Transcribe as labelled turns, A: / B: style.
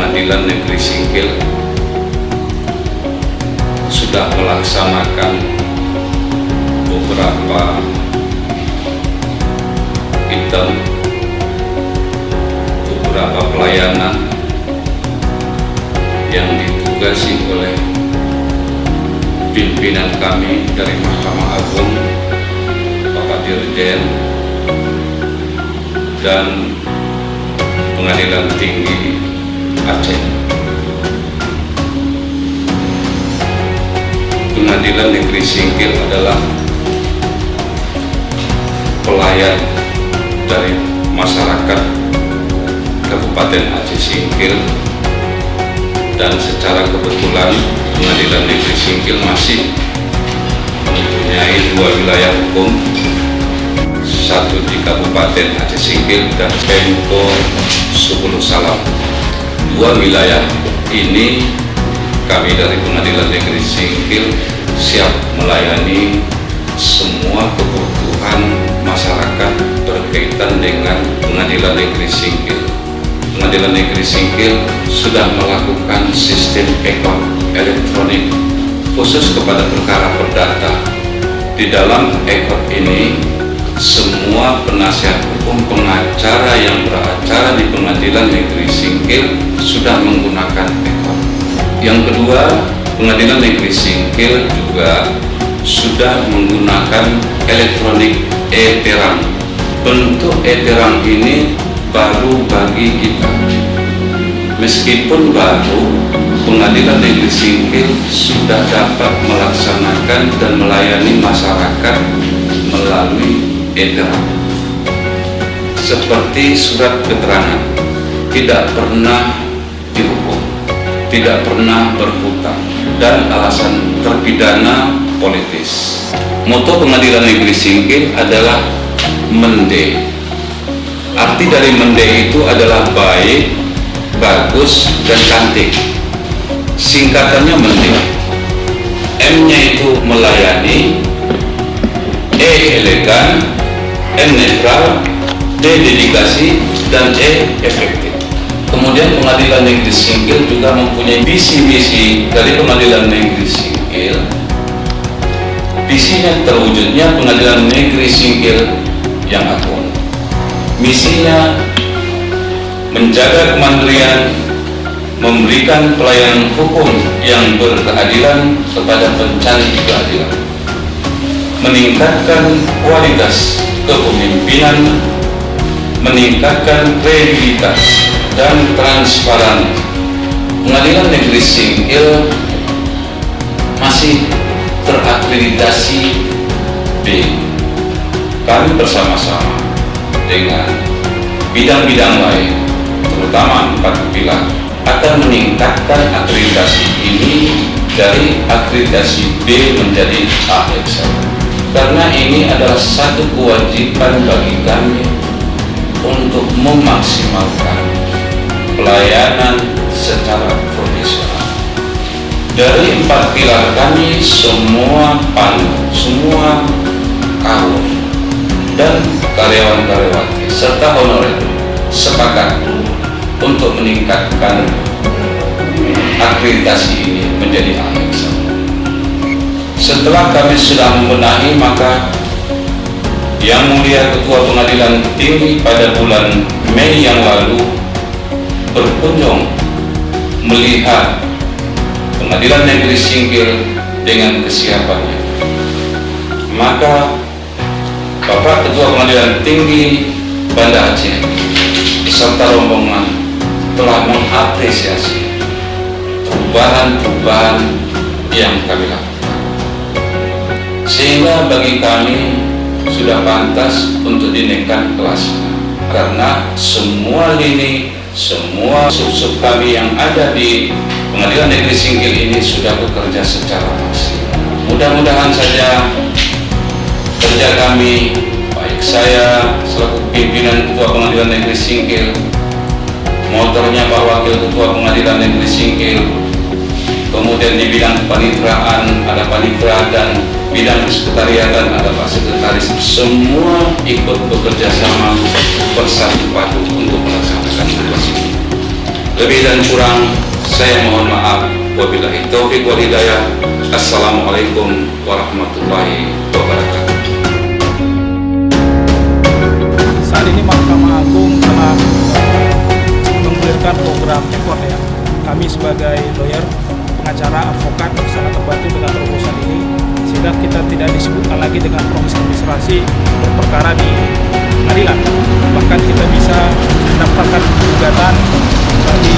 A: Pengadilan Negeri Singkil sudah melaksanakan beberapa item, beberapa pelayanan yang ditugasi oleh pimpinan kami dari Mahkamah Agung, Bapak Dirjen, dan Pengadilan Tinggi Aceh. Pengadilan Negeri Singkil adalah pelayan dari masyarakat Kabupaten Aceh Singkil, dan secara kebetulan Pengadilan Negeri Singkil masih mempunyai dua wilayah hukum, satu di Kabupaten Aceh Singkil dan Pemko Subulu Salam. Dua wilayah ini kami dari Pengadilan Negeri Singkil siap melayani semua kebutuhan masyarakat berkaitan dengan Pengadilan Negeri Singkil. Pengadilan Negeri Singkil sudah melakukan sistem ekor elektronik khusus kepada perkara perdata. Di dalam ekor ini, semua penasihat hukum pengacara yang beracara di Pengadilan Negeri Singkil sudah menggunakan ekor. Yang kedua, Pengadilan Negeri Singkil juga sudah menggunakan elektronik e-terang. Bentuk e-terang ini baru bagi kita. Meskipun baru, Pengadilan Negeri Singkil sudah dapat melaksanakan dan melayani masyarakat melalui e-terang. Seperti surat keterangan, tidak pernah dihukum, tidak pernah berhutang, dan alasan terpidana politis. Moto Pengadilan Negeri Singkil adalah mende. Arti dari mende itu adalah baik, bagus, dan cantik. Singkatannya mende. M-nya itu melayani, E elegan, N netral, D dedikasi, dan E efektif. Kemudian Pengadilan Negeri Singkil juga mempunyai visi-misi dari Pengadilan Negeri Singkil. Visinya terwujudnya Pengadilan Negeri Singkil yang agung. Misinya menjaga kemandirian, memberikan pelayanan hukum yang berkeadilan kepada pencari keadilan, meningkatkan kualitas kepemimpinan, meningkatkan kredibilitas dan transparan. Pengadilan Negeri Singkil masih terakreditasi B. Kami bersama-sama dengan bidang-bidang lain, terutama 4 pilar, akan meningkatkan akreditasi ini dari akreditasi B menjadi A excellent. Karena ini adalah satu kewajiban bagi kami untuk memaksimalkan pelayanan secara profesional. Dari 4 pilar kami, semua semua kawur dan karyawan-karyawati serta honorer sepakat untuk meningkatkan akreditasi ini menjadi A excellent. Setelah kami sudah membenahi, maka Yang Mulia Ketua Pengadilan Tinggi pada bulan Mei yang lalu berkunjung melihat Pengadilan Negeri Singkil dengan kesiapannya. Maka Bapak Ketua Pengadilan Tinggi Banda Aceh beserta rombongan telah mengapresiasi perubahan-perubahan yang kami lakukan, sehingga bagi kami sudah pantas untuk dinaikkan kelasnya, karena semua lini, semua sub-sub kami yang ada di Pengadilan Negeri Singkil ini sudah bekerja secara maksimal. Mudah-mudahan saja kerja kami, baik saya selaku pimpinan Ketua Pengadilan Negeri Singkil, motornya Pak Wakil Ketua Pengadilan Negeri Singkil, kemudian di bidang panitraan ada panitra, dan bidang sekretariatan ada Pak Sekretaris, semua ikut bekerja sama bersatu padu untuk melaksanakan tugas ini. Lebih dan kurang saya mohon maaf. Wabillahi taufiq wal hidayah. Assalamualaikum warahmatullahi wabarakatuh.
B: Saat ini Mahkamah Agung telah menggulirkan program ekor ya. Kami sebagai lawyer, pengacara, advokat sangat terbantu dengan terobosan ini, sehingga kita tidak disebutkan lagi dengan proses administrasi berperkara di pengadilan. Bahkan kita bisa mendaftarkan gugatan dari